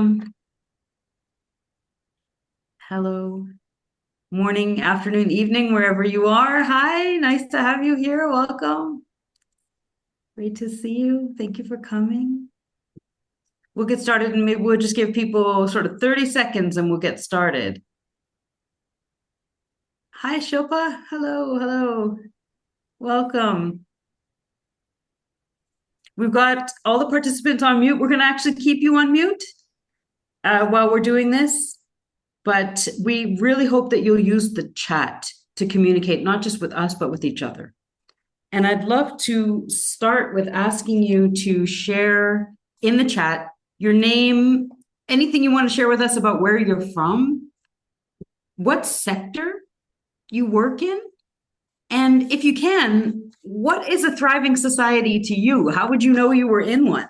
welcome. Hello. Morning, afternoon, evening, wherever you are. Hi, nice to have you here. Welcome. Great to see you. Thank you for coming. We'll get started and maybe we'll just give people sort of 30 seconds and we'll get started. Hi, Shilpa. Hello, hello. Welcome. We've got all the participants on mute. We're going to actually keep you on mute while we're doing this, but we really hope that you'll use the chat to communicate, not just with us, but with each other. And I'd love to start with asking you to share in the chat your name, anything you want to share with us about where you're from, what sector you work in, and if you can, what is a thriving society to you? How would you know you were in one?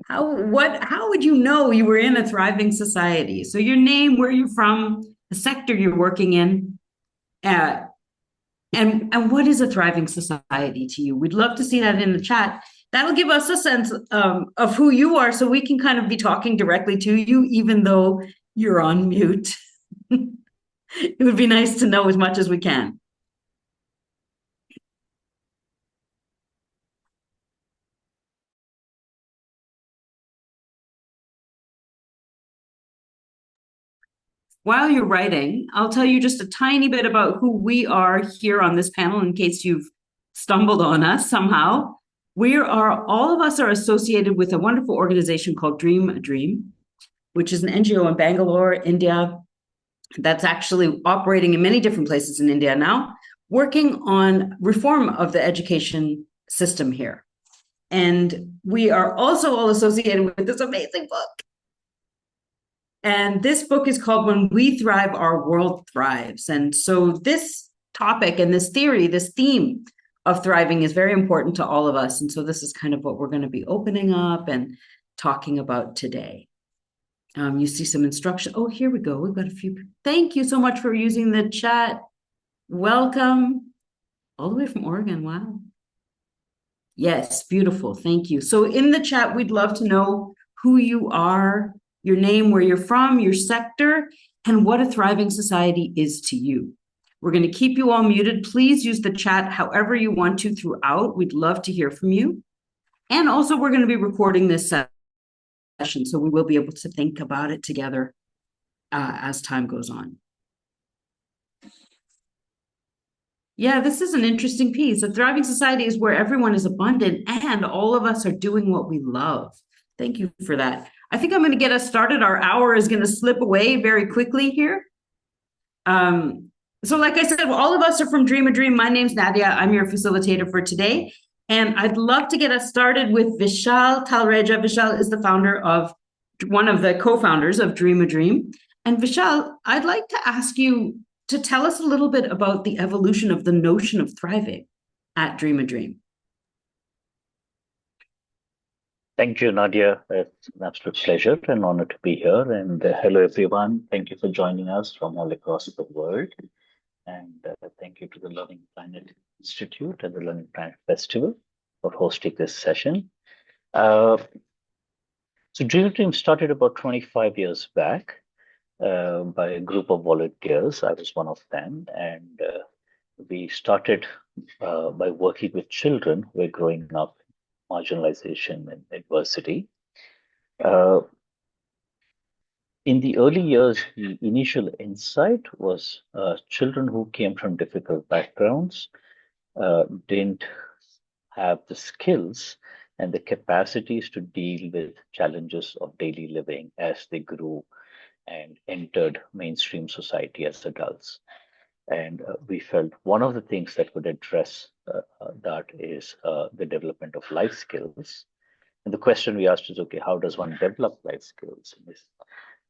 How would you know you were in a thriving society? So your name, where you're from, the sector you're working in, uh, and what is a thriving society to you? We'd love to see that in the chat. That'll give us a sense of who you are so we can kind of be talking directly to you, even though you're on mute. It would be nice to know as much as we can. While you're writing, I'll tell you just a tiny bit about who we are here on this panel in case you've stumbled on us somehow. All of us are associated with a wonderful organization called Dream a Dream, which is an NGO in Bangalore, India, that's actually operating in many different places in India now, working on reform of the education system here. And we are also all associated with this amazing book. And this book is called When We Thrive, Our World Thrives. And so this topic and this theory, this theme of thriving is very important to all of us. And so this is kind of what we're going to be opening up and talking about today. You see some instruction. Oh, here we go. We've got a few. Thank you so much for using the chat. Welcome. All the way from Oregon. Wow. Yes, beautiful. Thank you. So in the chat, we'd love to know who you are, your name, where you're from, your sector, and what a thriving society is to you. We're going to keep you all muted. Please use the chat however you want to throughout. We'd love to hear from you. And also, we're going to be recording this session, so we will be able to think about it together as time goes on. Yeah, this is an interesting piece. A thriving society is where everyone is abundant and all of us are doing what we love. Thank you for that. I think I'm going to get us started. Our hour is going to slip away very quickly here. So like I said, all of us are from Dream a Dream. My name's Nadia. I'm your facilitator for today. And I'd love to get us started with Vishal Talreja. Vishal is one of the co-founders of Dream a Dream. And Vishal, I'd like to ask you to tell us a little bit about the evolution of the notion of thriving at Dream a Dream. Thank you, Nadia. It's an absolute pleasure and honor to be here. And hello, everyone. Thank you for joining us from all across the world. And thank you to the Learning Planet Institute and the Learning Planet Festival for hosting this session. So Dream a Dream started about 25 years back by a group of volunteers. I was one of them. And we started by working with children who were growing up in marginalization and adversity. In the early years, the initial insight was children who came from difficult backgrounds didn't have the skills and the capacities to deal with challenges of daily living as they grew and entered mainstream society as adults. And we felt one of the things that would address that is the development of life skills. And the question we asked is, okay, how does one develop life skills in this?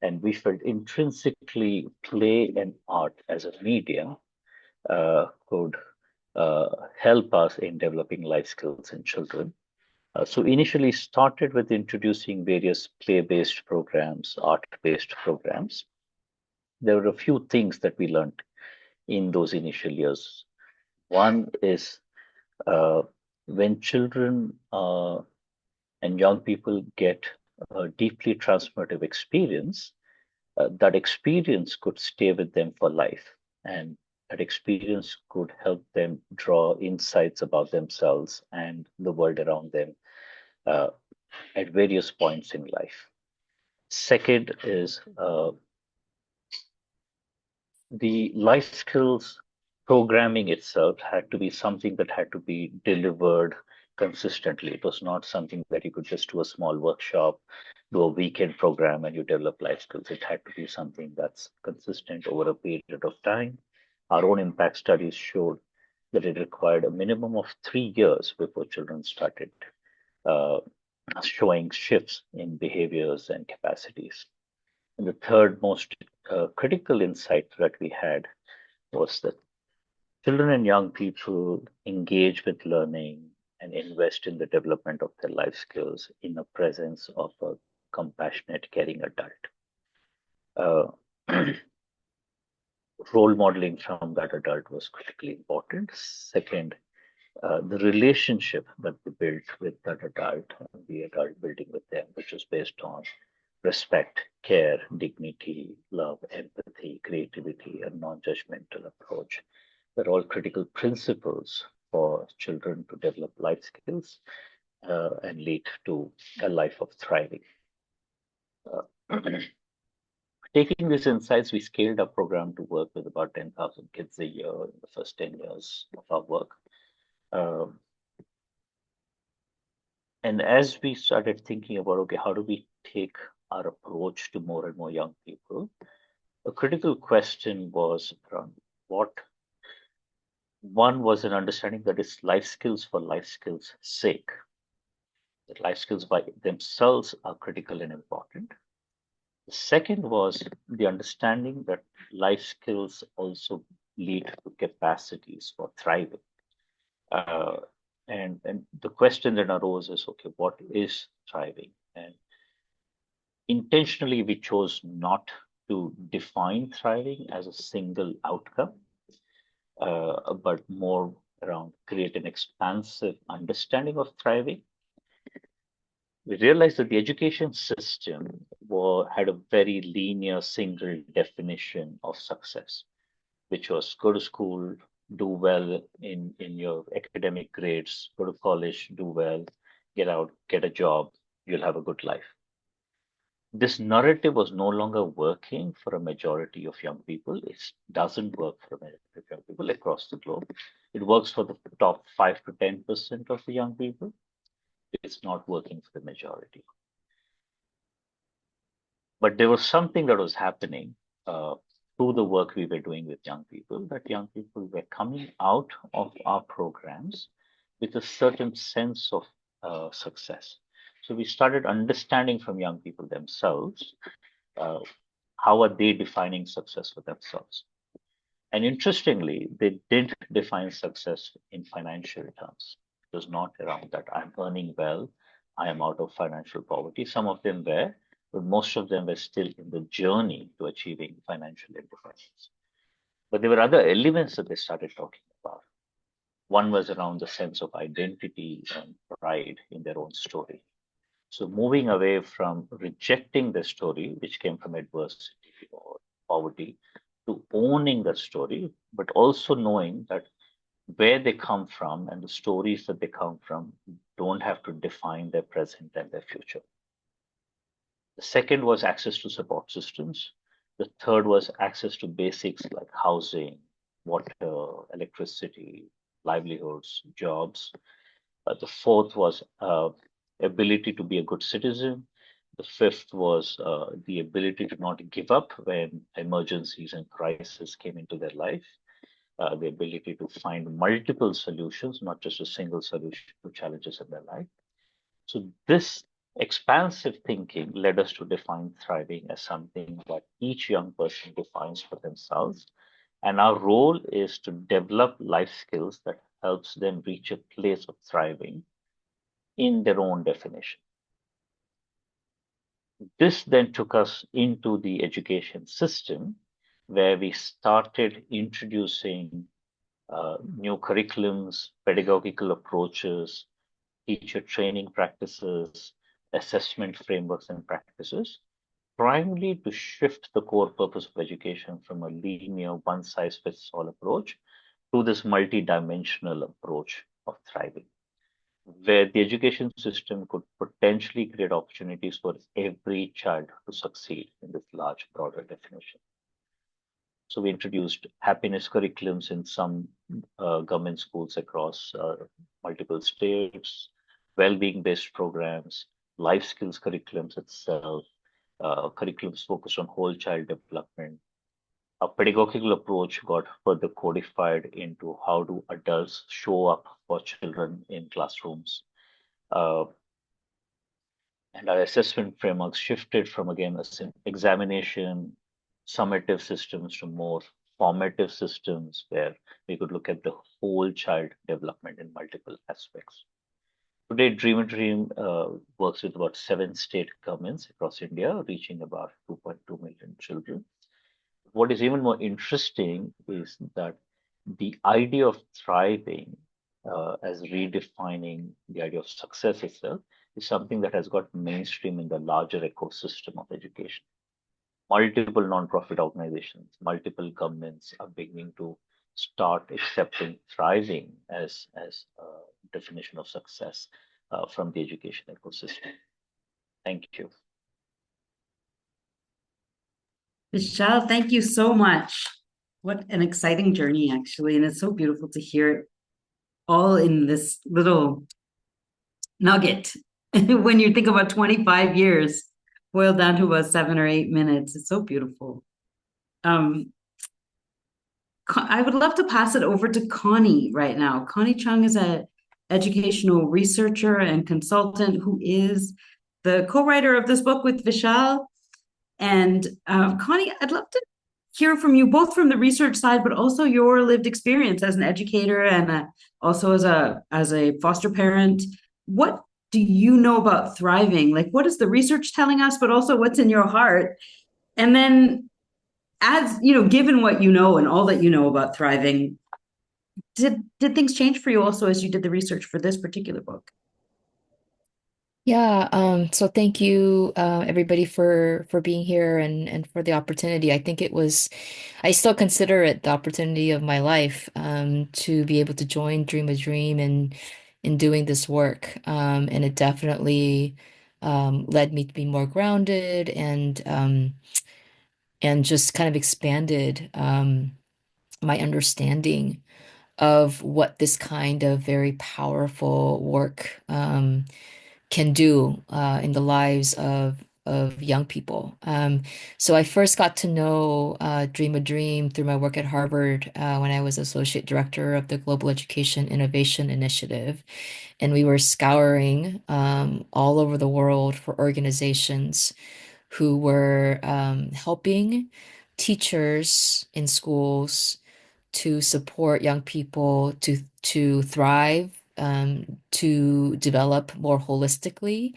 And we felt intrinsically play and art as a medium could help us in developing life skills in children. So initially started with introducing various play-based programs, art-based programs. There were a few things that we learned in those initial years. One is when children and young people get a deeply transformative experience, that experience could stay with them for life. And that experience could help them draw insights about themselves and the world around them uh, at various points in life. Second is the life skills programming itself had to be something that had to be delivered consistently. It was not something that you could just do a small workshop, do a weekend program, and you develop life skills. It had to be something that's consistent over a period of time. Our own impact studies showed that it required a minimum of 3 years before children started uh, showing shifts in behaviors and capacities. And the third most critical insight that we had was that children and young people engage with learning and invest in the development of their life skills in the presence of a compassionate, caring adult. Role modeling from that adult was critically important. Second, the relationship that we built with that adult and the adult building with them, which was based on respect, care, dignity, love, empathy, creativity, and non judgmental approach. They're all critical principles for children to develop life skills and lead to a life of thriving. Uh, Taking these insights, we scaled our program to work with about 10,000 kids a year in the first 10 years of our work. Um, and as we started thinking about, okay, how do we take our approach to more and more young people? A critical question was around what one was an understanding that it's life skills for life skills' sake. That life skills by themselves are critical and important. The second was the understanding that life skills also lead to capacities for thriving. Uh, and the question that arose is, okay, what is thriving? And intentionally, we chose not to define thriving as a single outcome, but more around create an expansive understanding of thriving. We realized that the education system had a very linear single definition of success, which was go to school, do well in your academic grades, go to college, do well, get out, get a job, you'll have a good life. This narrative was no longer working for a majority of young people. It doesn't work for a majority of young people across the globe. It works for the top 5 to 10% of the young people. It's not working for the majority. But there was something that was happening through the work we were doing with young people, that young people were coming out of our programs with a certain sense of success. So we started understanding from young people themselves uh, how are they defining success for themselves. And interestingly, they didn't define success in financial terms. It was not around that I'm earning well, I am out of financial poverty. Some of them were, but most of them were still in the journey to achieving financial independence. But there were other elements that they started talking about. One was around the sense of identity and pride in their own story. So moving away from rejecting the story, which came from adversity or poverty, to owning the story, but also knowing that where they come from and the stories that they come from don't have to define their present and their future. The second was access to support systems. The third was access to basics like housing, water, electricity, livelihoods, jobs. The fourth was ability to be a good citizen. The fifth was the ability to not give up when emergencies and crises came into their life. The ability to find multiple solutions, not just a single solution to challenges in their life. So this expansive thinking led us to define thriving as something that each young person defines for themselves. And our role is to develop life skills that helps them reach a place of thriving in their own definition. This then took us into the education system where we started introducing new curriculums, pedagogical approaches, teacher training practices, assessment frameworks and practices, primarily to shift the core purpose of education from a linear one size fits all approach to this multi-dimensional approach of thriving, where the education system could potentially create opportunities for every child to succeed in this large, broader definition. So we introduced happiness curriculums in some government schools across multiple states, well-being based programs, life skills curriculums itself, curriculums focused on whole child development. A pedagogical approach got further codified into how do adults show up for children in classrooms. Uh, and our assessment frameworks shifted from, again, examination, summative systems to more formative systems where we could look at the whole child development in multiple aspects. Today, Dream a Dream works with about 7 state governments across India, reaching about 2.2 million children. What is even more interesting is that the idea of thriving as redefining the idea of success itself is something that has got mainstream in the larger ecosystem of education. Multiple nonprofit organizations, multiple governments are beginning to start accepting thriving as a definition of success from the education ecosystem. Thank you. Vishal, thank you so much. What an exciting journey, actually. And it's so beautiful to hear it all in this little nugget. When you think about 25 years boiled down to about 7 or 8 minutes, it's so beautiful. I would love to pass it over to Connie right now. Connie Chung is an educational researcher and consultant who is the co-writer of this book with Vishal. And Connie, I'd love to hear from you, both from the research side, but also your lived experience as an educator and also as a foster parent. What do you know about thriving? Like, what is the research telling us, but also what's in your heart? And then, as you know, given what you know and all that you know about thriving, did things change for you also as you did the research for this particular book? Yeah, so thank you everybody for being here and for the opportunity. I think I still consider it the opportunity of my life to be able to join Dream a Dream and in doing this work. And it definitely led me to be more grounded and just kind of expanded my understanding of what this kind of very powerful work can do in the lives of young people. So I first got to know Dream a Dream through my work at Harvard when I was associate director of the Global Education Innovation Initiative, and we were scouring all over the world for organizations who were helping teachers in schools to support young people to thrive, to develop more holistically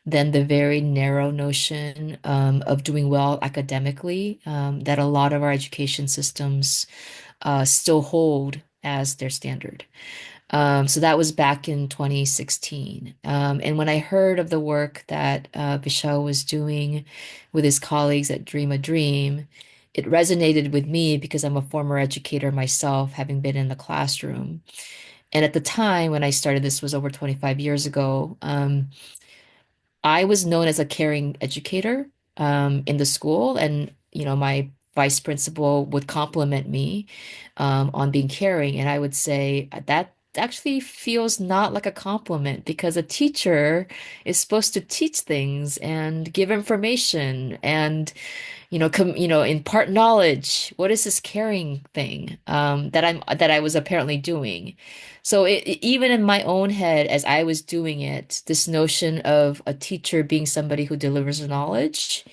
than the very narrow notion of doing well academically that a lot of our education systems still hold as their standard. So that was back in 2016. And when I heard of the work that Vishal was doing with his colleagues at Dream a Dream, it resonated with me because I'm a former educator myself, having been in the classroom. And at the time when I started, this was over 25 years ago, I was known as a caring educator in the school. And, my vice principal would compliment me on being caring. And I would say that actually feels not like a compliment because a teacher is supposed to teach things and give information and impart knowledge. What is this caring thing that I was apparently doing? So even in my own head, as I was doing it, this notion of a teacher being somebody who delivers knowledge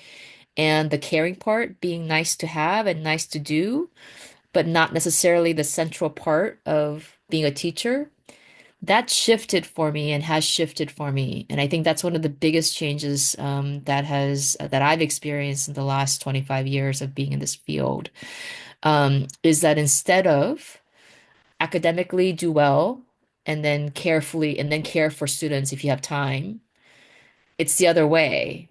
and the caring part being nice to have and nice to do, but not necessarily the central part of being a teacher, that shifted for me and has shifted for me. And I think that's one of the biggest changes that I've experienced in the last 25 years of being in this field, is that instead of academically do well and then care for students if you have time, it's the other way.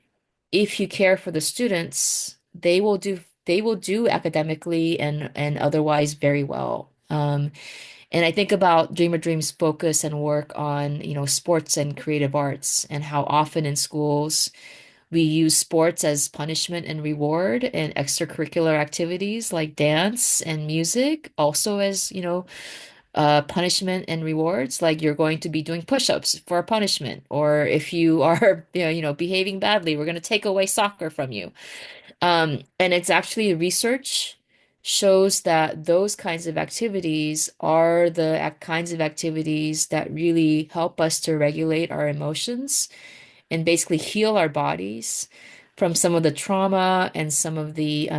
If you care for the students, they will do academically and otherwise very well. And I think about Dreamer Dream's focus and work on, sports and creative arts, and how often in schools we use sports as punishment and reward, and extracurricular activities like dance and music also as, punishment and rewards. Like you're going to be doing push-ups for a punishment, or if you are, behaving badly, we're going to take away soccer from you. And it's actually research shows that those kinds of activities are the kinds of activities that really help us to regulate our emotions and basically heal our bodies from some of the trauma and some of the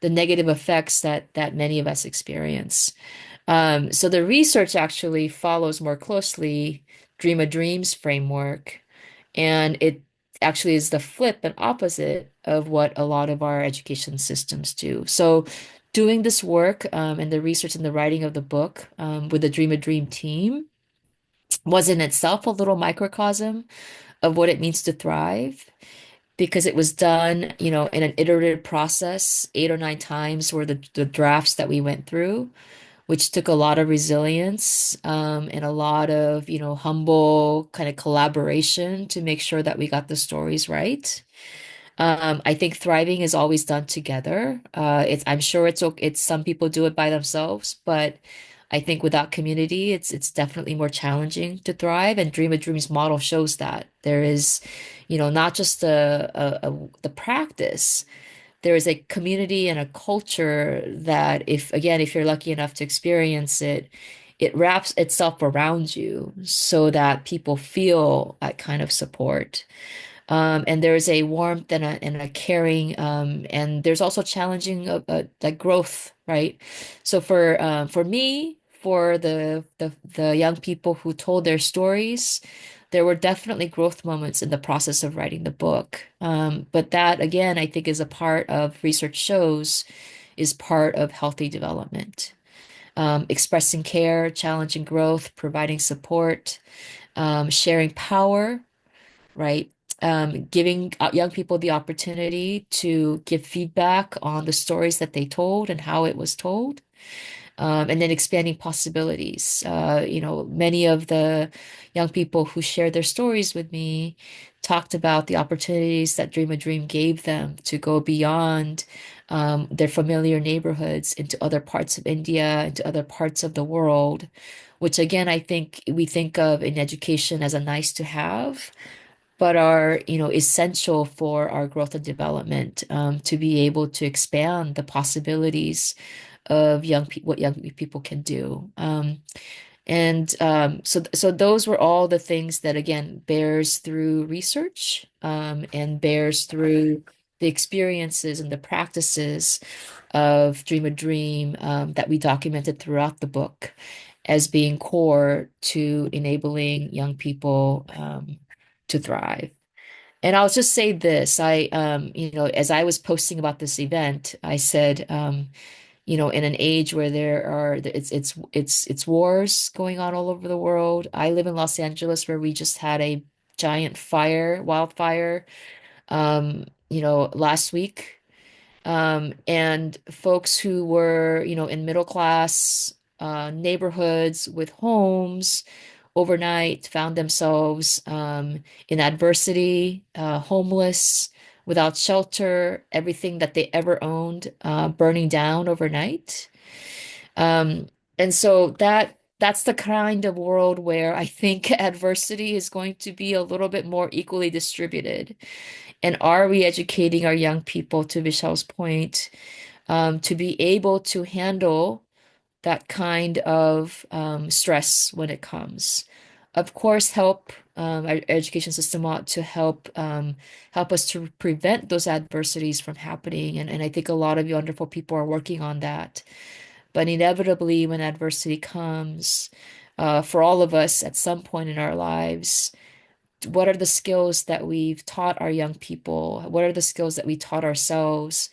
negative effects that many of us experience. So the research actually follows more closely Dream a Dreams framework, and it actually is the flip and opposite of what a lot of our education systems do. So doing this work and the research and the writing of the book with the Dream a Dream team was in itself a little microcosm of what it means to thrive, because it was done, in an iterative process, 8 or 9 times were the drafts that we went through, which took a lot of resilience and a lot of, humble kind of collaboration to make sure that we got the stories right. I think thriving is always done together. I'm sure it's some people do it by themselves, but I think without community, it's definitely more challenging to thrive. And Dream a Dreams model shows that there is, not just the practice. There is a community and a culture that, if you're lucky enough to experience it, it wraps itself around you so that people feel that kind of support. And there's a warmth and a caring, and there's also challenging like growth, right? So for me, for the young people who told their stories, there were definitely growth moments in the process of writing the book. But that again, I think is a part of research shows is part of healthy development. Expressing care, challenging growth, providing support, sharing power, right? Giving young people the opportunity to give feedback on the stories that they told and how it was told, and then expanding possibilities. Many of the young people who shared their stories with me talked about the opportunities that Dream a Dream gave them to go beyond their familiar neighborhoods into other parts of India, into other parts of the world, which again, I think we think of in education as a nice to have, but are, essential for our growth and development, to be able to expand the possibilities of what young people can do. So those were all the things that again bears through research, and bears through the experiences and the practices of Dream a Dream, that we documented throughout the book as being core to enabling young people to thrive. And I'll just say this, as I was posting about this event, I said, in an age where it's wars going on all over the world. I live in Los Angeles, where we just had a giant wildfire, last week. And folks who were, in middle class neighborhoods with homes overnight found themselves in adversity, homeless, without shelter, everything that they ever owned burning down overnight. Um, and so that's the kind of world where I think adversity is going to be a little bit more equally distributed. And are we educating our young people, to Vishal's point, to be able to handle that kind of stress when it comes? Of course, our education system ought to help us to prevent those adversities from happening. And I think a lot of you wonderful people are working on that. But inevitably, when adversity comes, for all of us at some point in our lives, what are the skills that we've taught our young people? What are the skills that we taught ourselves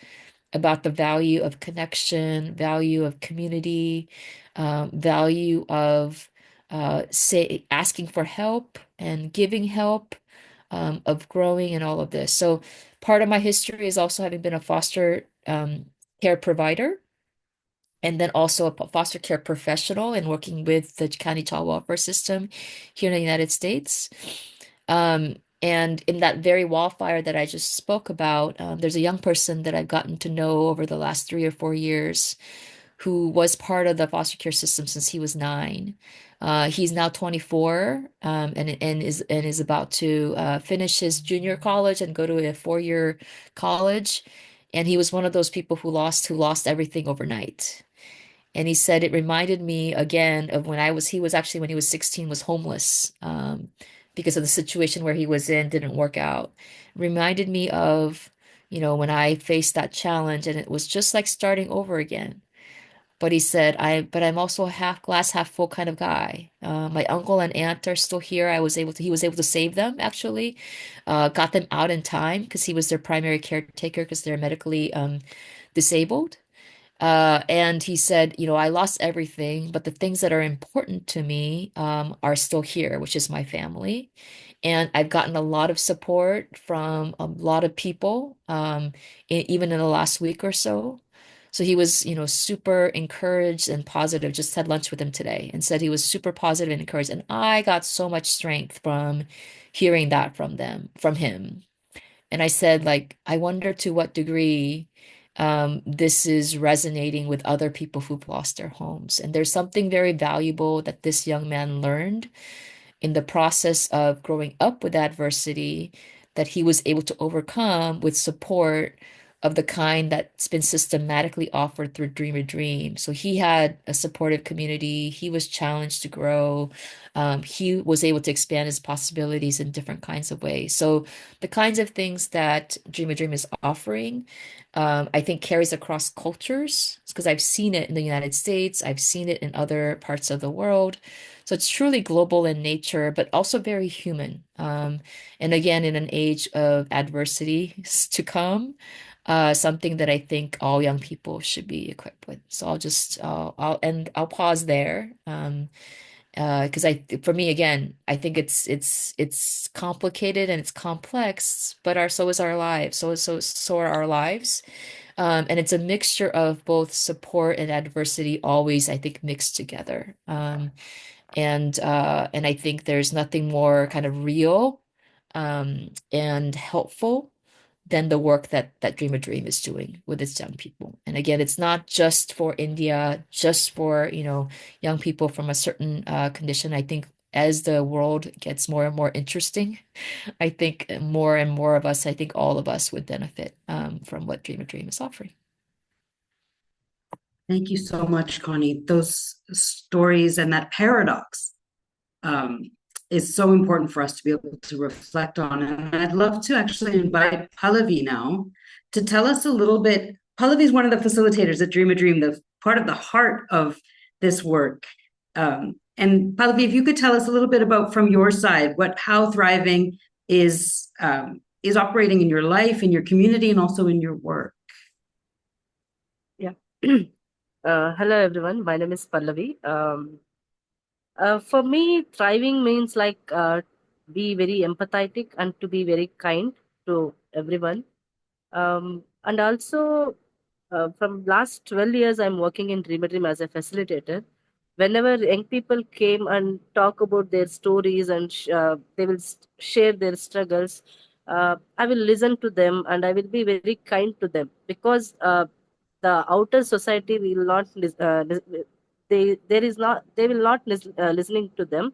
about the value of connection, value of community, value of asking for help and giving help, of growing and all of this. So part of my history is also having been a foster care provider, and then also a foster care professional and working with the county child welfare system here in the United States. And in that very wildfire that I just spoke about, there's a young person that I've gotten to know over the last 3 or 4 years who was part of the foster care system since he was 9. He's now 24, and is about to finish his junior college and go to a 4-year college. And he was one of those people who lost everything overnight. And he said it reminded me again of he was actually, when he was 16, was homeless, because of the situation where he was in didn't work out. Reminded me of, when I faced that challenge, and it was just like starting over again. But he said, but I'm also a half glass, half full kind of guy. My uncle and aunt are still here. He was able to save them, actually, got them out in time because he was their primary caretaker because they're medically disabled. And he said, I lost everything, but the things that are important to me are still here, which is my family. And I've gotten a lot of support from a lot of people, even in the last week or so. So he was, super encouraged and positive. Just had lunch with him today and said he was super positive and encouraged. And I got so much strength from hearing that from him. And I said, like, I wonder to what degree this is resonating with other people who've lost their homes. And there's something very valuable that this young man learned in the process of growing up with adversity that he was able to overcome with support of the kind that's been systematically offered through Dream a Dream. So he had a supportive community. He was challenged to grow. He was able to expand his possibilities in different kinds of ways. So the kinds of things that Dream a Dream is offering, I think carries across cultures because I've seen it in the United States. I've seen it in other parts of the world. So it's truly global in nature, but also very human. And again, in an age of adversity to come, something that I think all young people should be equipped with. So I'll pause there. Because for me, again, I think it's complicated and it's complex, but so is our lives. So are our lives. And it's a mixture of both support and adversity, always, I think, mixed together. And I think there's nothing more kind of real and helpful than the work that Dream a Dream is doing with its young people. And again, it's not just for India, just for, young people from a certain condition. I think as the world gets more and more interesting, I think more and more of us, I think all of us would benefit from what Dream a Dream is offering. Thank you so much, Connie. Those stories and that paradox is so important for us to be able to reflect on. And I'd love to actually invite Pallavi now to tell us a little bit. Pallavi is one of the facilitators at Dream a Dream, the part of the heart of this work. And Pallavi, if you could tell us a little bit about from your side, how Thriving is operating in your life, in your community, and also in your work. Yeah. Hello, everyone. My name is Pallavi. For me, thriving means be very empathetic and to be very kind to everyone. And also, from last 12 years, I'm working in Dream a Dream as a facilitator. Whenever young people came and talk about their stories and they will share their struggles, I will listen to them and I will be very kind to them because the outer society will not they will not listening to them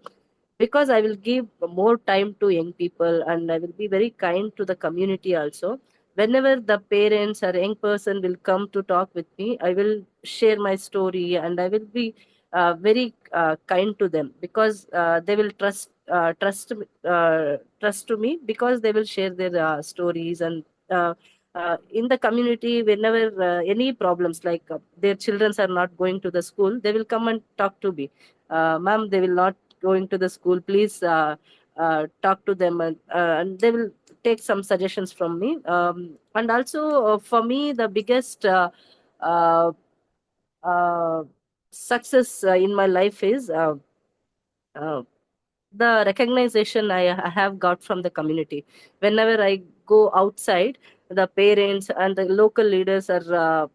because I will give more time to young people and I will be very kind to the community also. Whenever the parents or young person will come to talk with me, I will share my story and I will be very kind to them because they will trust to me because they will share their stories and in the community whenever any problems their children are not going to the school, they will come and talk to me. Ma'am, they will not going to the school, please talk to them and they will take some suggestions from me. And also for me the biggest uh, uh, success in my life is uh, the recognition I have got from the community. Whenever I go outside, the parents and the local leaders are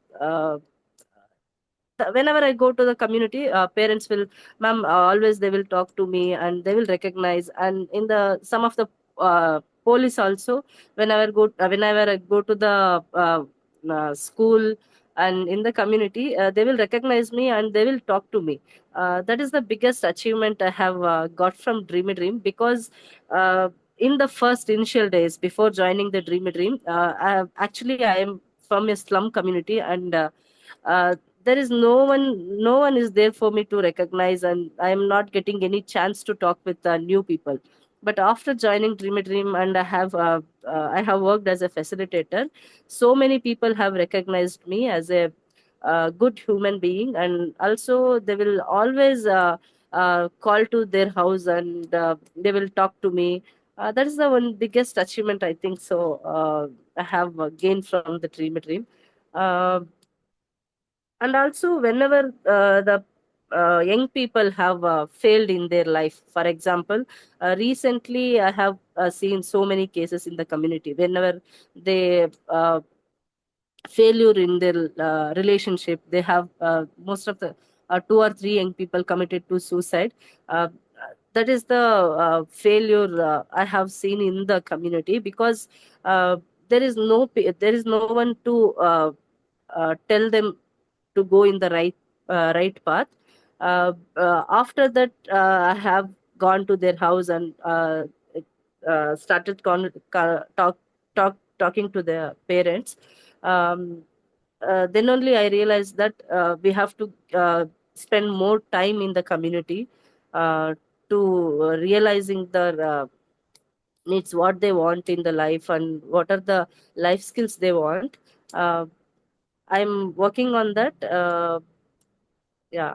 whenever I go to the community, parents will, ma'am, always they will talk to me and they will recognize. And in the some of the police also, whenever I go to the school and in the community, they will recognize me and they will talk to me. That is the biggest achievement I have got from Dream a Dream, because in the first initial days before joining the Dream a Dream, I am from a slum community, and there is no one is there for me to recognize, and I am not getting any chance to talk with new people. But after joining Dream a Dream, and I have worked as a facilitator, so many people have recognized me as a good human being, and also they will always call to their house, and they will talk to me. That is the one biggest achievement, I think so. I have gained from the Dream a Dream. Uh, and also, whenever the young people have failed in their life, for example, recently I have seen so many cases in the community. Whenever they failure in their relationship, they have most of the 2 or 3 young people committed to suicide. That is the failure I have seen in the community, because uh, there is no one to tell them to go in the right path. After that, I have gone to their house and started talking to their parents. Um, then only I realized that we have to spend more time in the community uh, to realizing their needs, what they want in the life, and what are the life skills they want. Uh, I'm working on that. Yeah.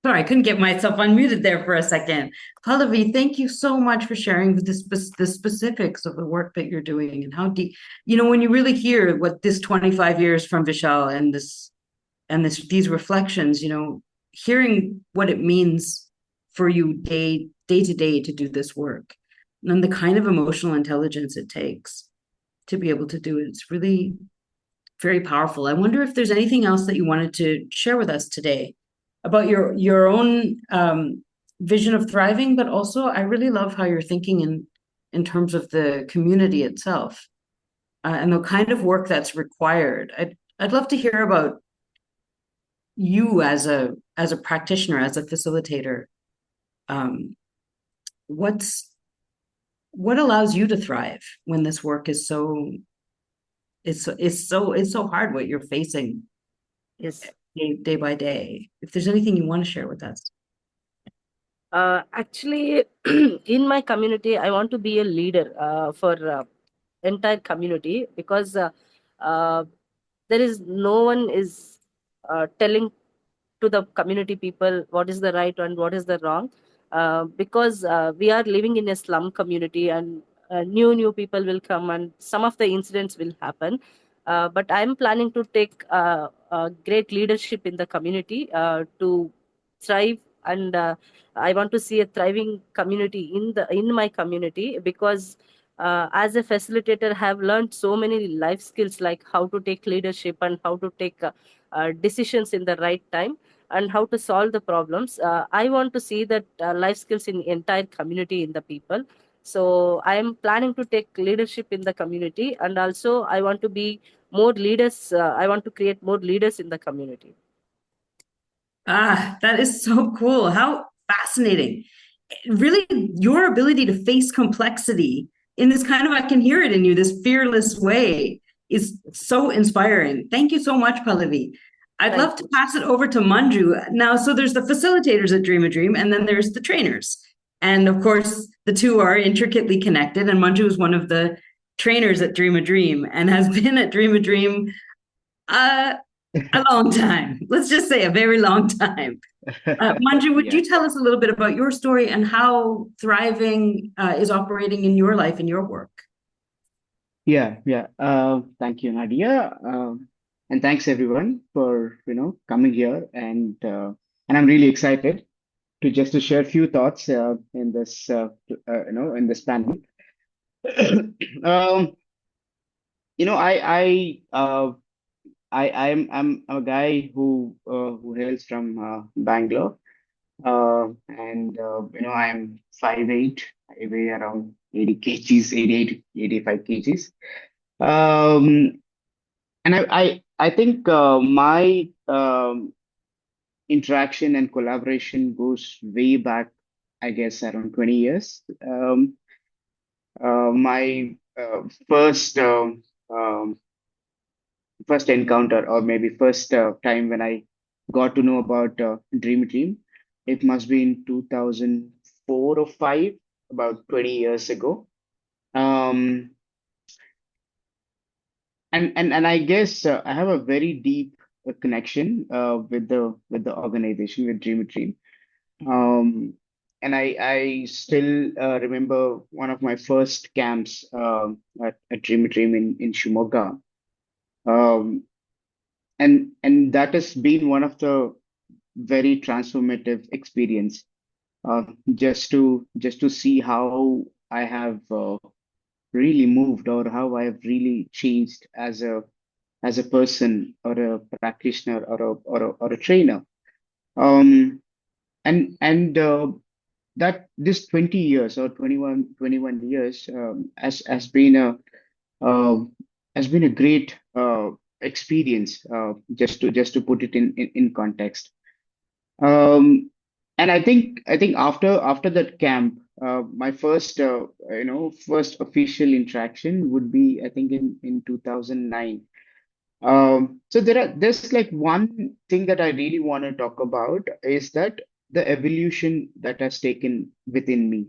Sorry, I couldn't get myself unmuted there for a second. Pallavi, thank you so much for sharing the specifics of the work that you're doing and how deep, when you really hear what this 25 years from Vishal and these reflections, hearing what it means for you day to day to do this work and the kind of emotional intelligence it takes to be able to do it. It's really very powerful. I wonder if there's anything else that you wanted to share with us today about your own vision of thriving, but also I really love how you're thinking in terms of the community itself and the kind of work that's required. I'd love to hear about you as a practitioner, as a facilitator. What allows you to thrive when this work is so hard, what you're facing Yes. day by day? If there's anything you want to share with us. Actually, in my community, I want to be a leader for entire community, because there is no one is telling to the community people what is the right and what is the wrong, because we are living in a slum community, and new people will come and some of the incidents will happen. But I'm planning to take great leadership in the community to thrive, and I want to see a thriving community in my community, because as a facilitator, I have learned so many life skills, like how to take leadership and how to take decisions in the right time, and how to solve the problems. I want to see that life skills in entire community in the people. So I am planning to take leadership in the community, and also I want to be more leaders. I want to create more leaders in the community. That is so cool. How fascinating. Really, your ability to face complexity in this kind of, I can hear it in you, this fearless way is so inspiring. Thank you so much, Pallavi. I'd love to pass it over to Manju now. So there's the facilitators at Dream a Dream, and then there's the trainers. And of course, the two are intricately connected. And Manju is one of the trainers at Dream a Dream and has been at Dream a Dream A long time. Let's just say a very long time. Manju, would Yeah. you tell us a little bit about your story and how Thriving is operating in your life and your work? Yeah, yeah. Thank you, Nadia. And thanks everyone for, coming here and I'm really excited to share a few thoughts in this in this panel. Um, I'm a guy who hails from Bangalore. I'm 5'8". I weigh around 80 kgs, 88, 85 kgs. Um, and I think my interaction and collaboration goes way back, I guess, around 20 years. My first first encounter, or maybe first time when I got to know about Dream Team, it must be in 2004 or 5, about 20 years ago. Um, and I guess I have a very deep connection with the organization, with Dream Team. And I still remember one of my first camps at Dream Team in Shimoga. Um, and that has been one of the very transformative experience, just to see how I have really moved, or how I have really changed as a person, or a practitioner, or a trainer. Um, and that this 20 years, or 21 years, has been uh, a great experience, just to put it in context. Um, and I think after that camp, my first official interaction would be, I think, in 2009. So there's like one thing that I really want to talk about, is that the evolution that has taken within me.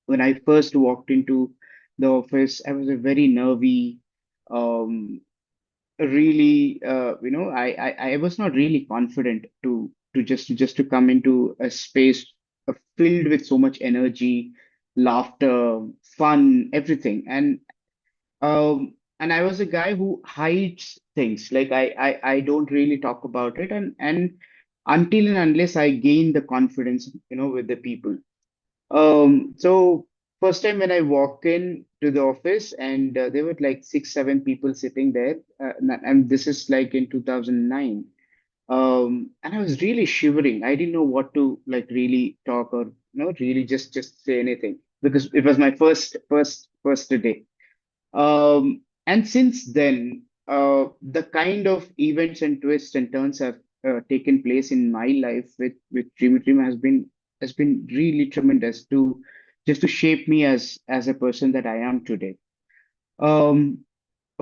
When I first walked into the office, I was a very nervy, um, really, I was not really confident to come into a space filled with so much energy, laughter, fun, everything. And I was a guy who hides things. Like I don't really talk about it, and until and unless I gain the confidence, with the people. So first time when I walked in to the office, and there were like 6, 7 people sitting there, and this is like in 2009. And I was really shivering. I didn't know what to like really talk, or really just say anything, because it was my first day. And since then, the kind of events and twists and turns have taken place in my life with Dream Team has been really tremendous, to just to shape me as a person that I am today. Um,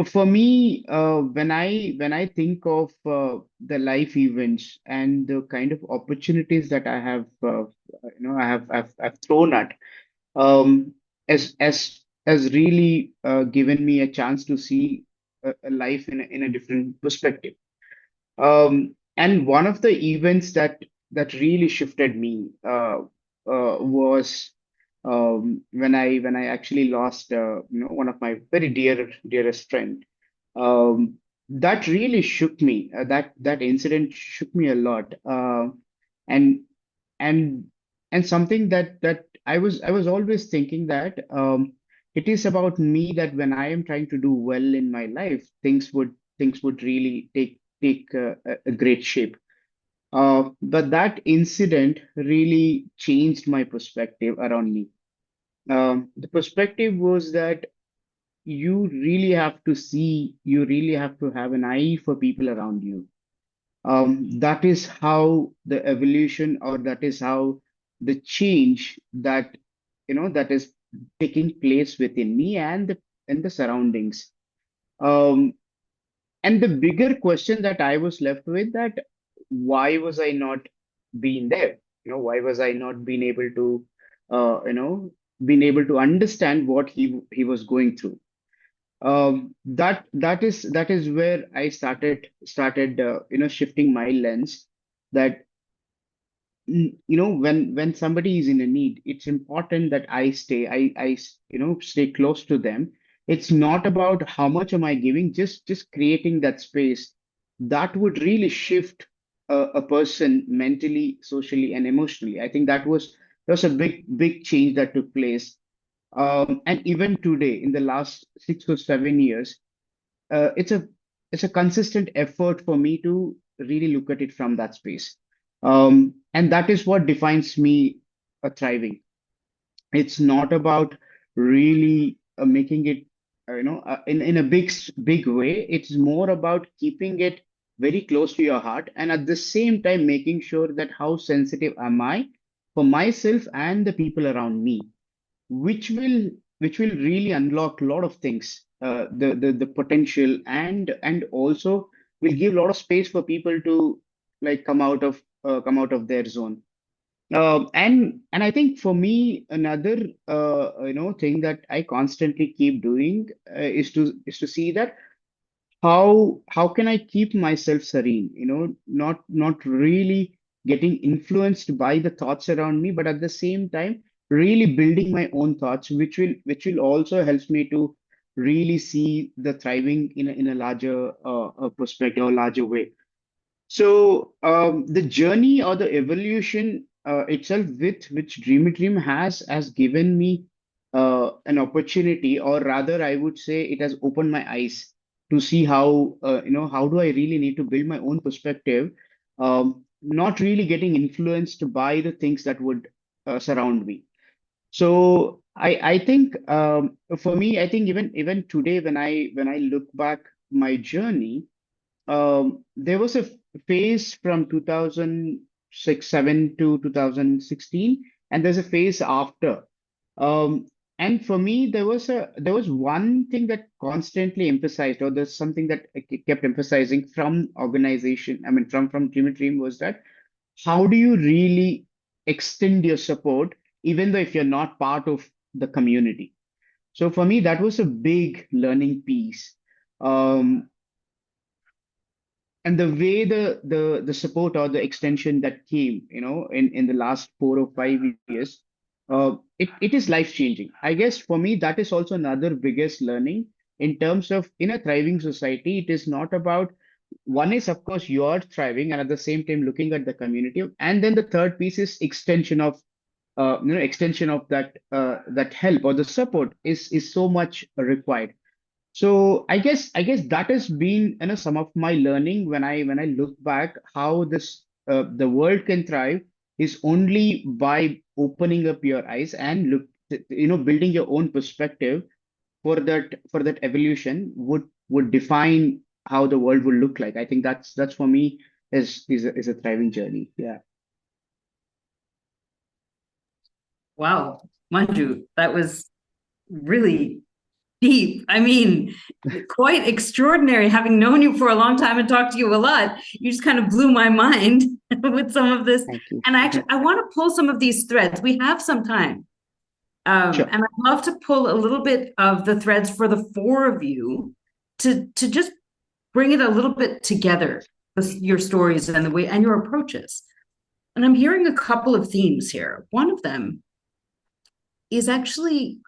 for me, when I think of the life events and the kind of opportunities that I have, I've thrown at, um, as really given me a chance to see a life in a different perspective. And one of the events that really shifted me was when I actually lost one of my very dearest friend. That really shook me. That incident shook me a lot. And and and something that I was always thinking that it is about me, that when I am trying to do well in my life, things would really take a great shape. But that incident really changed my perspective around me. The perspective was that you really have to have an eye for people around you. That is how the evolution, or that is how the change that is taking place within me and the surroundings. Um, and the bigger question that I was left with, that why was I not being there? Why was I not being able to, uh, you know, being able to understand what he was going through? That is where I started shifting my lens, that when somebody is in a need, it's important that I stay close to them. It's not about how much am I giving, just creating that space that would really shift a person mentally, socially, and emotionally. I think that was a big change that took place. And even today, in the last 6 or 7 years, it's a consistent effort for me to really look at it from that space. And that is what defines me thriving. It's not about really making it, in a big way. It's more about keeping it very close to your heart, and at the same time making sure that how sensitive am I for myself and the people around me, which will really unlock a lot of things, the potential, and also will give a lot of space for people to like come out of their zone. And I think for me, another thing that I constantly keep doing is to see that how can I keep myself serene, not really getting influenced by the thoughts around me, but at the same time really building my own thoughts, which will also helps me to really see the thriving in a larger perspective or larger way. So the journey or the evolution itself with which Dreamy Dream has given me an opportunity, or rather, I would say it has opened my eyes to see how do I really need to build my own perspective, not really getting influenced by the things that would surround me. So I think for me, I think even today when I look back my journey, there was a phase from 2006, 7 to 2016, and there's a phase after. Um, and for me, there was one thing that constantly emphasized, or there's something that I kept emphasizing from organization. I mean, from Dream Dream, was that how do you really extend your support, even though if you're not part of the community? So for me, that was a big learning piece. Um, and the way the support or the extension that came, in the last 4 or 5 years, it is life changing. I guess for me that is also another biggest learning in terms of in a thriving society. It is not about, one is of course you're thriving, and at the same time looking at the community, and then the third piece is extension of that help or the support is so much required. So I guess that has been, some of my learning when I look back how the world can thrive is only by opening up your eyes and building your own perspective for that evolution would define how the world will look like. I think that's for me is a thriving journey. Yeah. Wow, Manju, that was really deep. I mean, quite extraordinary. Having known you for a long time and talked to you a lot, you just kind of blew my mind with some of this. Thank you. And actually, I want to pull some of these threads. We have some time. Sure. And I'd love to pull a little bit of the threads for the four of you to just bring it a little bit together with your stories and the way and your approaches. And I'm hearing a couple of themes here. One of them is actually,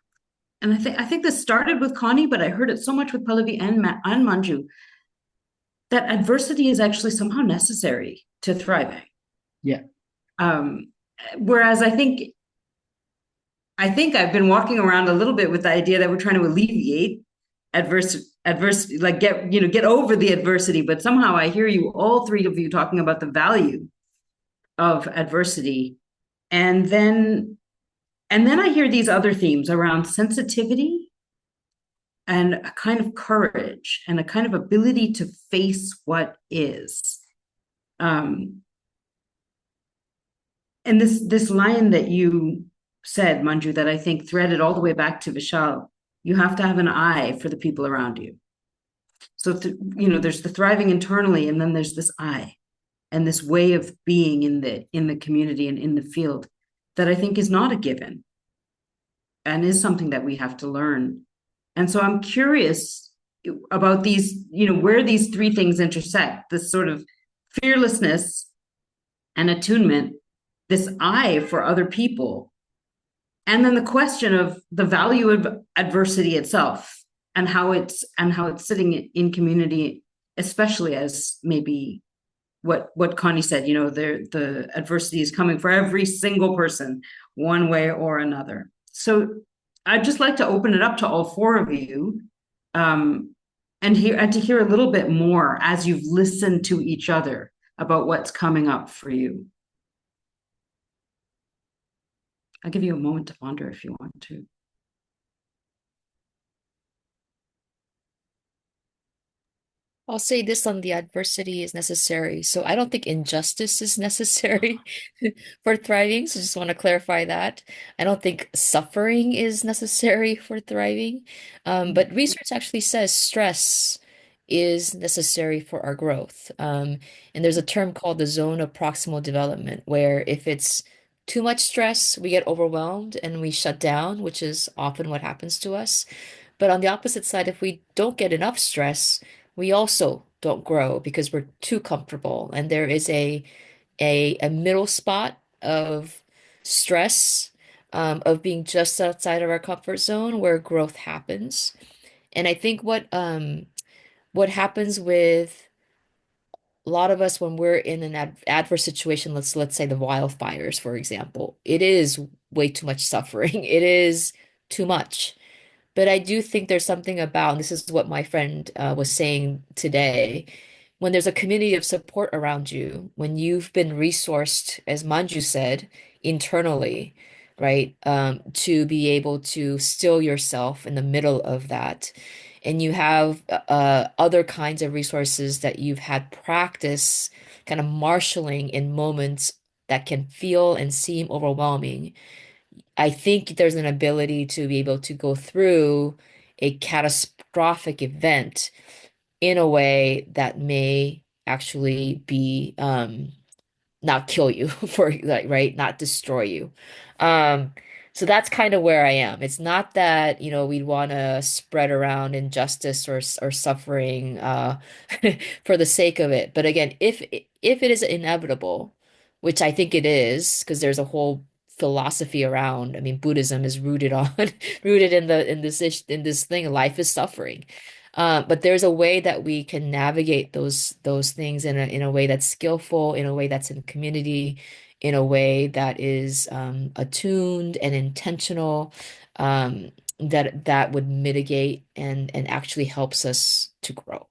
and I think this started with Connie, but I heard it so much with Pallavi and Manju, that adversity is actually somehow necessary to thriving. Yeah. Whereas I think I've been walking around a little bit with the idea that we're trying to alleviate adversity, like get over the adversity. But somehow I hear you, all three of you, talking about the value of adversity, and then I hear these other themes around sensitivity and a kind of courage and a kind of ability to face what is. And this line that you said, Manju, that I think threaded all the way back to Vishal, you have to have an eye for the people around you. So, there's the thriving internally, and then there's this eye and this way of being in the community and in the field that I think is not a given and is something that we have to learn And so I'm curious about these, where these three things intersect, this sort of fearlessness and attunement, this eye for other people, and then the question of the value of adversity itself and how it's sitting in community, especially as maybe what Connie said, the adversity is coming for every single person, one way or another. So I'd just like to open it up to all four of you, and to hear a little bit more as you've listened to each other about what's coming up for you. I'll give you a moment to ponder if you want to. I'll say this on the adversity is necessary. So I don't think injustice is necessary for thriving. So just want to clarify that. I don't think suffering is necessary for thriving. But research actually says stress is necessary for our growth. And there's a term called the zone of proximal development, where if it's too much stress, we get overwhelmed and we shut down, which is often what happens to us. But on the opposite side, if we don't get enough stress, we also don't grow because we're too comfortable. And there is a middle spot of stress, of being just outside of our comfort zone where growth happens. And I think what happens with a lot of us when we're in an adverse situation, let's say the wildfires, for example, it is way too much suffering. It is too much. But I do think there's something about, and this is what my friend was saying today, when there's a community of support around you, when you've been resourced, as Manju said, internally, right, to be able to still yourself in the middle of that, and you have other kinds of resources that you've had practice kind of marshaling in moments that can feel and seem overwhelming. I think there's an ability to be able to go through a catastrophic event in a way that may actually be not kill you for like right, not destroy you. Um, so that's kind of where I am. It's not that, we'd want to spread around injustice or suffering for the sake of it. But again, if it is inevitable, which I think it is, because there's a whole philosophy around, I mean, Buddhism is rooted on rooted in this thing, life is suffering. But there's a way that we can navigate those things in a way that's skillful, in a way that's in community, in a way that is attuned and intentional, that would mitigate and actually helps us to grow.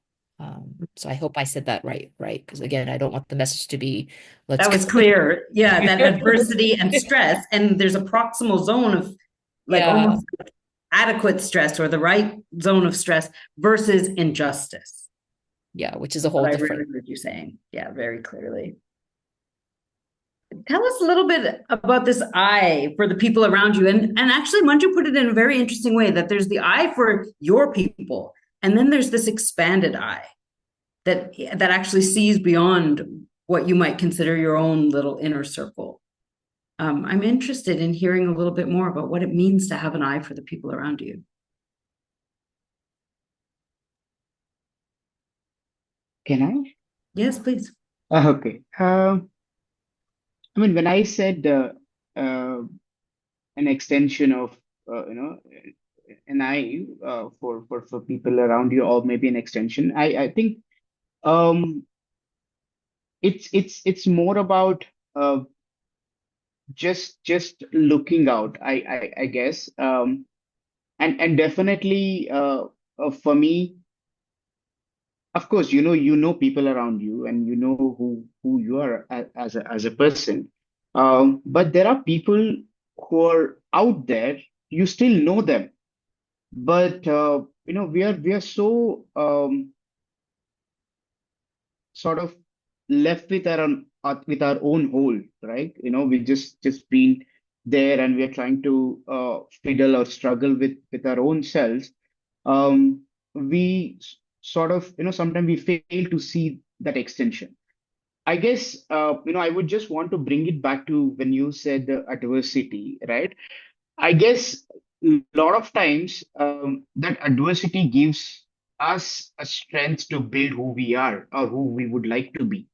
So I hope I said that right? Because again, I don't want the message to be let's That was go. clear. Yeah, that adversity and stress, and there's a proximal zone of like Yeah, almost adequate stress or the right zone of stress versus injustice. yeah, which is a whole What I different. really heard you saying. Yeah, very clearly. Tell us a little bit about this eye for the people around you. And actually, Manju put it in a very interesting way that there's the eye for your people, and then there's this expanded eye that actually sees beyond what you might consider your own little inner circle. I'm interested in hearing a little bit more about what it means to have an eye for the people around you. Can I? Yes, please. Okay. I mean, when I said uh, an extension of, an eye for people around you, or maybe an extension, I think um, it's more about uh, just looking out. I guess, and definitely for me, of course, you know people around you, and you know who you are as a person. But there are people who are out there. You still know them, but we are so sort of left with our own hole, right? We just been there, and we are trying to fiddle or struggle with our own selves. We sort of, sometimes we fail to see that extension. I guess, I would just want to bring it back to when you said the adversity, right? I guess a lot of times that adversity gives us a strength to build who we are or who we would like to be.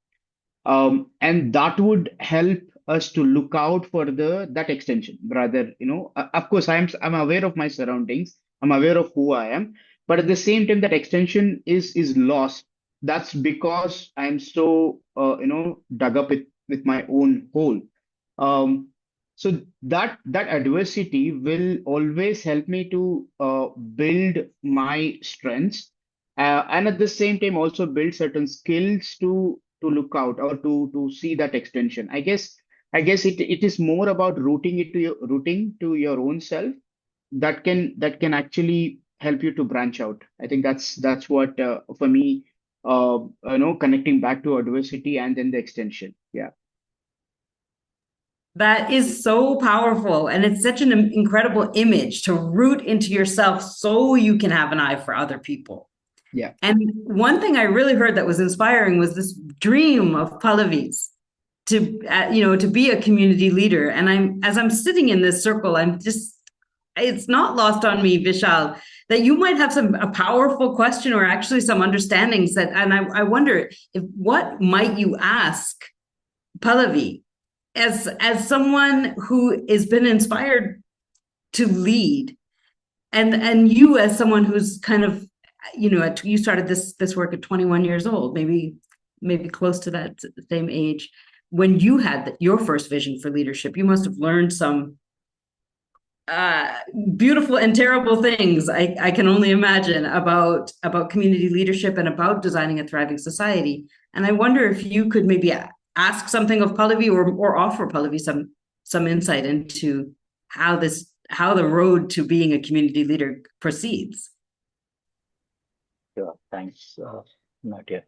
And that would help us to look out for the that extension rather, of course I'm aware of my surroundings, I'm aware of who I am, but at the same time that extension is lost. That's because I'm so dug up with my own hole. So that adversity will always help me to build my strengths, and at the same time also build certain skills to look out or to see that extension. I guess it is more about rooting to your own self that can actually help you to branch out. I think that's what for me, connecting back to adversity and then the extension. Yeah. That is so powerful. And it's such an incredible image to root into yourself so you can have an eye for other people. Yeah. And one thing I really heard that was inspiring was this dream of Pallavi's to be a community leader. And as I'm sitting in this circle, it's not lost on me, Vishal, that you might have a powerful question or actually some understandings and I wonder what might you ask Pallavi as someone who has been inspired to lead, and you as someone who's kind of, you started this work at 21 years old, maybe close to that same age. When you had your first vision for leadership, you must have learned some beautiful and terrible things. I can only imagine about community leadership and about designing a thriving society. And I wonder if you could maybe ask something of Pallavi or offer Pallavi some insight into how the road to being a community leader proceeds. Yeah, thanks, Nadia.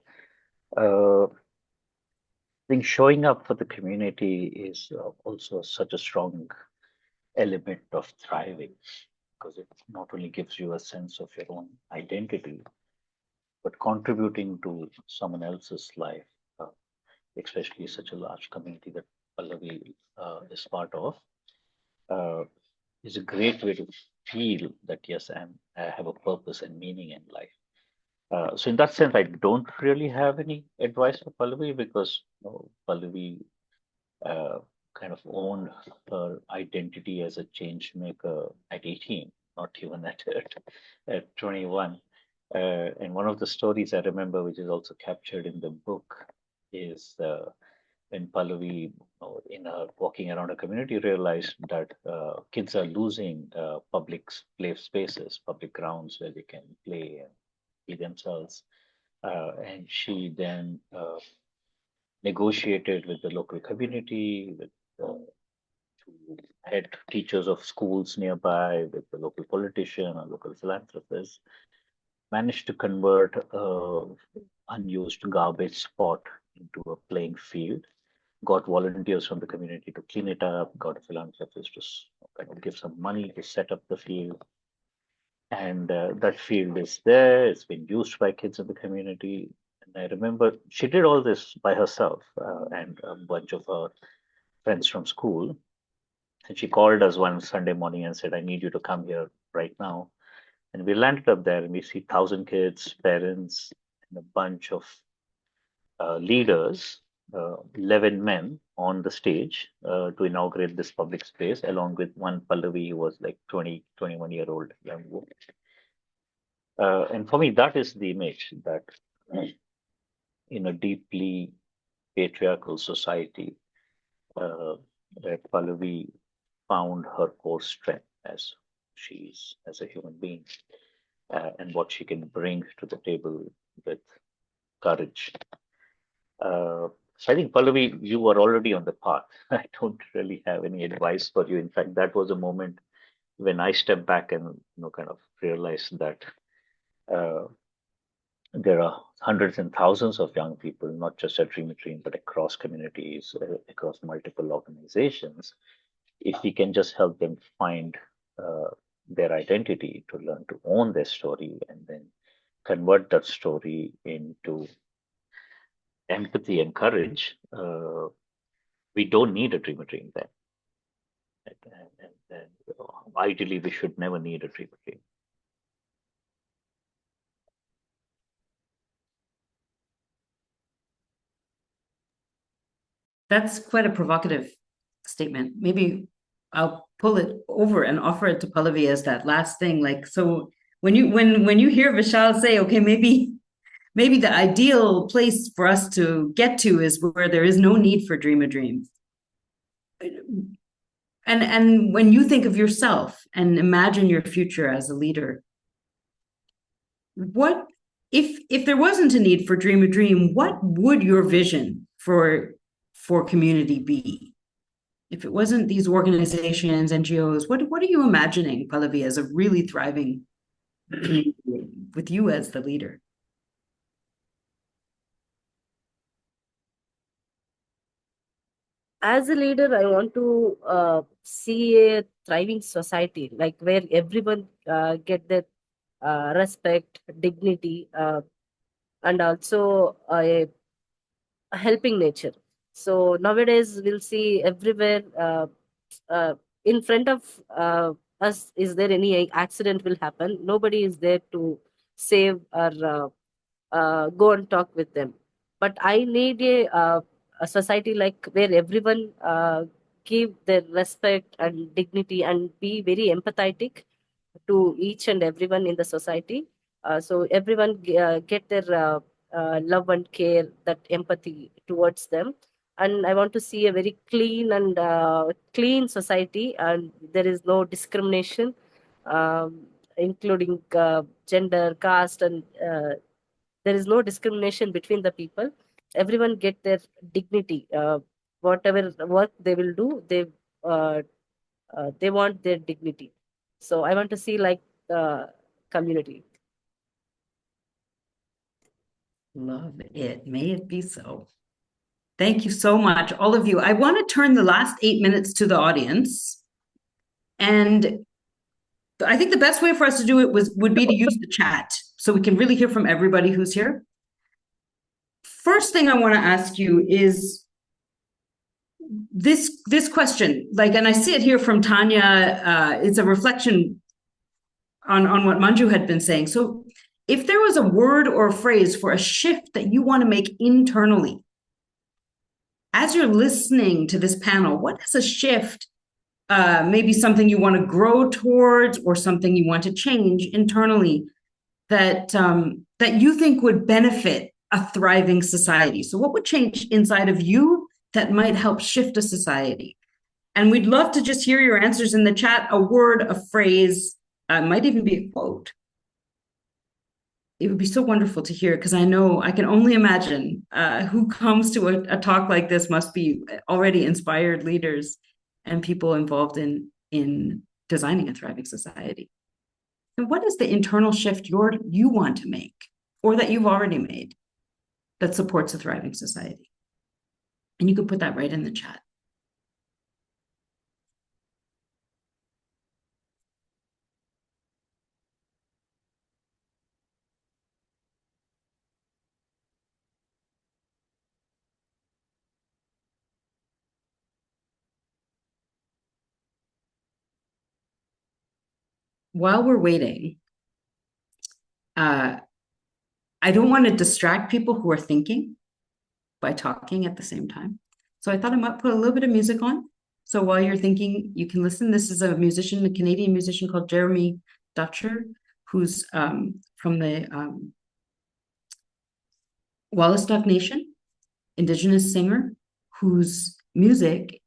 I think showing up for the community is also such a strong element of thriving, because it not only gives you a sense of your own identity, but contributing to someone else's life, especially such a large community that Pallavi is part of, uh, is a great way to feel that, yes, I have a purpose and meaning in life. So in that sense, I don't really have any advice for Pallavi, because Pallavi kind of owned her identity as a change maker at 18, not even at 21. And one of the stories I remember, which is also captured in the book, is when Pallavi, in her walking around a community, realized that kids are losing public play spaces, public grounds where they can play and be themselves. And she then negotiated with the local community, with to head teachers of schools nearby, with the local politician or local philanthropist, managed to convert unused garbage spot into a playing field, got volunteers from the community to clean it up, got a philanthropist to kind of give some money to set up the field. And that field is there, it's been used by kids in the community. And I remember she did all this by herself and a bunch of her friends from school. And she called us one Sunday morning and said, I need you to come here right now. And we landed up there and we see 1,000 kids, parents, and a bunch of leaders, 11 men on the stage to inaugurate this public space, along with one Pallavi who was like 20, 21-year-old young woman. And for me, that is the image that in a deeply patriarchal society, that Pallavi found her core strength as she is as a human being, and what she can bring to the table with courage. So I think, Pallavi, you were already on the path. I don't really have any advice for you. In fact, that was a moment when I stepped back and kind of realized that there are hundreds and thousands of young people, not just at Dream a Dream, but across communities, across multiple organizations. If we can just help them find their identity, to learn to own their story, and then convert that story into empathy and courage, we don't need a Dream a Dream then. And ideally, we should never need a dream again. That's quite a provocative statement. Maybe I'll pull it over and offer it to Pallavi as that last thing. Like, so when you hear Vishal say, okay, maybe the ideal place for us to get to is where there is no need for dream a dream. And when you think of yourself and imagine your future as a leader, what if there wasn't a need for dream a dream, what would your vision for community be? If it wasn't these organizations, NGOs, what are you imagining, Pallavi, as a really thriving with you as the leader? As a leader, I want to see a thriving society, like where everyone get their respect, dignity, and also a helping nature. So nowadays, we'll see everywhere in front of us, is there any accident will happen? Nobody is there to save or go and talk with them. But I need a society like where everyone give their respect and dignity and be very empathetic to each and everyone in the society. So everyone get their love and care, that empathy towards them. And I want to see a very clean and clean society, and there is no discrimination, including gender, caste, and there is no discrimination between the people. Everyone get their dignity. Whatever work they will do, uh, they want their dignity. So I want to see like the community. Love it. May it be so. Thank you so much, all of you. I want to turn the last 8 minutes to the audience. And I think the best way for us to do it would be to use the chat so we can really hear from everybody who's here. First thing I want to ask you is this question, like, and I see it here from Tanya, it's a reflection on what Manju had been saying. So if there was a word or a phrase for a shift that you want to make internally, as you're listening to this panel, what is a shift, maybe something you want to grow towards or something you want to change internally that that you think would benefit a thriving society? So what would change inside of you that might help shift a society? And we'd love to just hear your answers in the chat, a word, a phrase, might even be a quote. It would be so wonderful to hear, because I know, I can only imagine who comes to a talk like this must be already inspired leaders and people involved in designing a thriving society. And what is the internal shift you want to make, or that you've already made, that supports a thriving society? And you could put that right in the chat. While we're waiting, I don't want to distract people who are thinking by talking at the same time. So I thought I might put a little bit of music on. So while you're thinking, you can listen. This is a musician, a Canadian musician called Jeremy Dutcher, who's from the Wolastoq Nation, Indigenous singer, whose music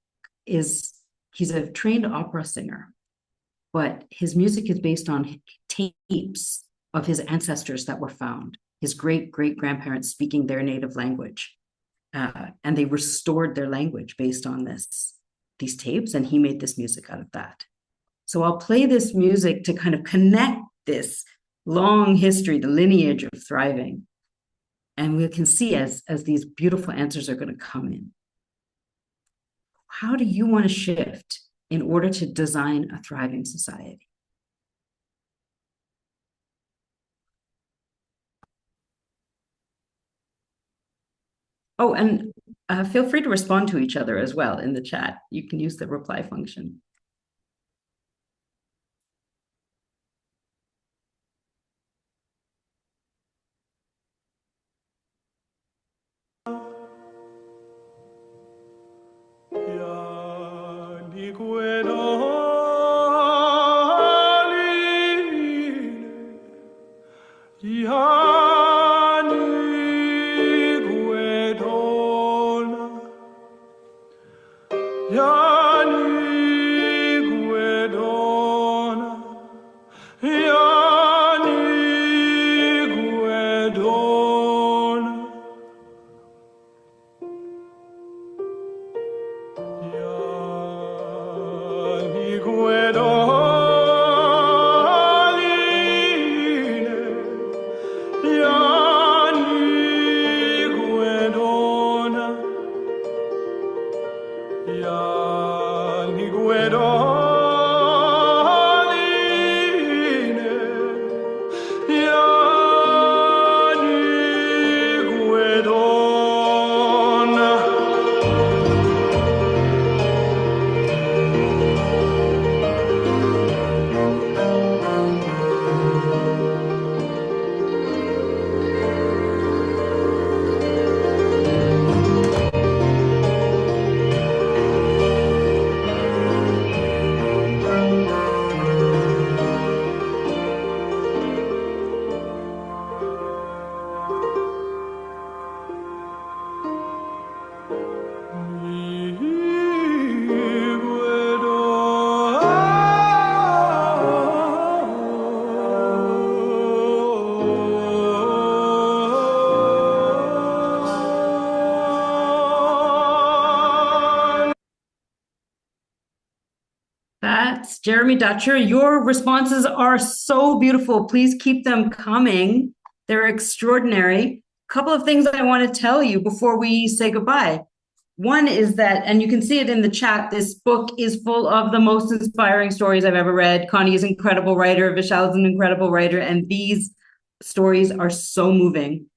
he's a trained opera singer, but his music is based on tapes of his ancestors that were found, his great-great-grandparents speaking their native language. And they restored their language based on these tapes, and he made this music out of that. So I'll play this music to kind of connect this long history, the lineage of thriving. And we can see as these beautiful answers are going to come in. How do you want to shift in order to design a thriving society? Oh, and feel free to respond to each other as well in the chat. You can use the reply function. Yaniguedona, Yaniguedona, Yaniguedona, That's Jeremy Dutcher. Your responses are so beautiful. Please keep them coming. They're extraordinary. A couple of things I want to tell you before we say goodbye. One is that, and you can see it in the chat, this book is full of the most inspiring stories I've ever read. Connie is an incredible writer. Vishal is an incredible writer. And these stories are so moving.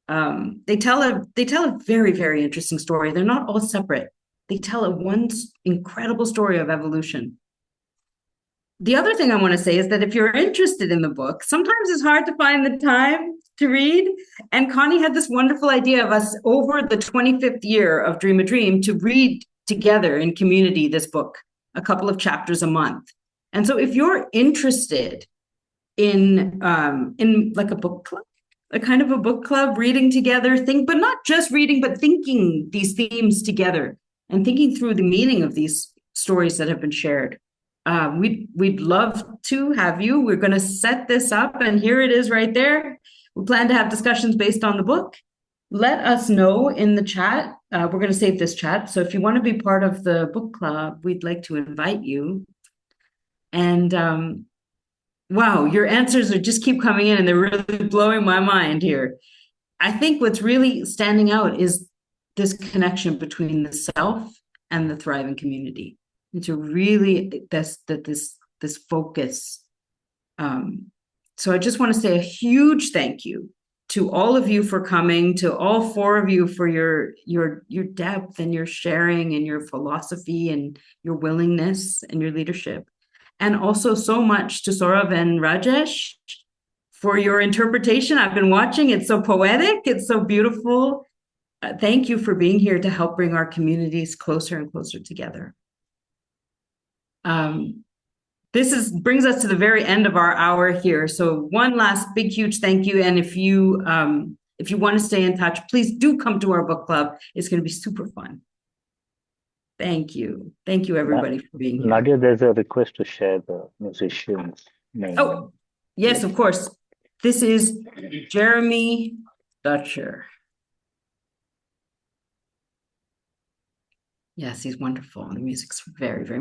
They tell a very, very interesting story. They're not all separate. They tell one incredible story of evolution. The other thing I want to say is that if you're interested in the book, sometimes it's hard to find the time to read. And Connie had this wonderful idea of us over the 25th year of Dream a Dream to read together in community this book, a couple of chapters a month. And so if you're interested in like a book club, a kind of a book club, reading together, but not just reading, but thinking these themes together and thinking through the meaning of these stories that have been shared. We'd love to have you. We're going to set this up, and here it is right there. We plan to have discussions based on the book. Let us know in the chat. We're going to save this chat. So if you want to be part of the book club, we'd like to invite you. And wow, your answers just keep coming in, and they're really blowing my mind here. I think what's really standing out is this connection between the self and the thriving community. And to really this focus. So I just want to say a huge thank you to all of you for coming, to all four of you for your depth and your sharing and your philosophy and your willingness and your leadership. And also so much to Saurav and Rajesh for your interpretation. I've been watching. It's so poetic. It's so beautiful. Thank you for being here to help bring our communities closer and closer together. This brings us to the very end of our hour here. So one last big, huge thank you. And if you want to stay in touch, please do come to our book club. It's going to be super fun. Thank you. Thank you, everybody, for being here. Nadia, there's a request to share the musician's name. Oh, yes, of course. This is Jeremy Dutcher. Yes, he's wonderful. And the music's very, very